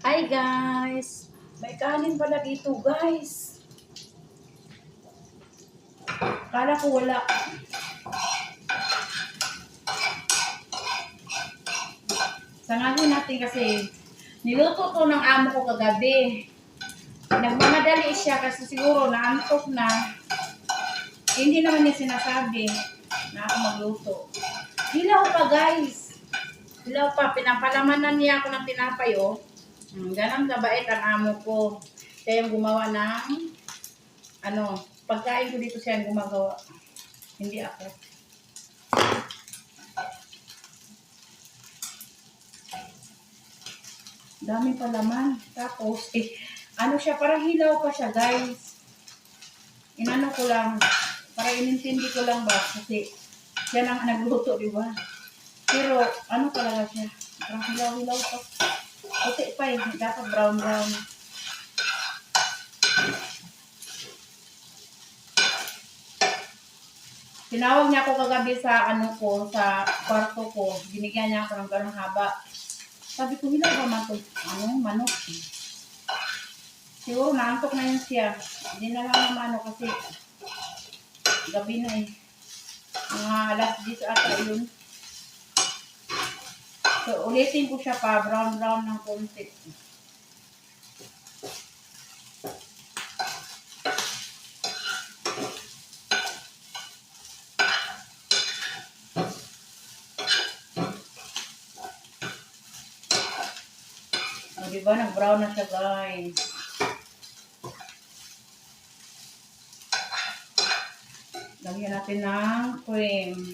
Hi guys! May kanin pala dito guys. Kala ko wala. Sangahin natin kasi niluto to ng amo ko kagabi. Nagmamadali siya kasi siguro naantok na. Hindi naman niya sinasabi na ako magluto. Hilaw pa guys. Hilaw pa. Pinapalamanan niya ako ng tinapay oh. Ganang kabait ang amo ko. Siya yung gumawa ng pagkain ko dito siya yung gumagawa. Hindi ako. Dami pa laman. Tapos, siya, parang hilaw pa siya guys. Inano ko lang, para inintindi ko lang ba, kasi siya nang nagluto, di ba? Pero, talaga siya. Parang hilaw-hilaw pa. Puti pa dapat brown-brown. Tinawag niya ako kagabi sa sa kwarto ko. Binigyan niya ako ng ganong haba. Sabi ko, hilaw ba man ito? Manok. Siguro naantok na yun siya. Hindi na lang naman kasi gabi na Mga alas 10 ata yun. So, ulitin ko siya pa, brown-brown ng konti. O, diba? Nag-brown na siya, guys. Lagyan natin ng cream.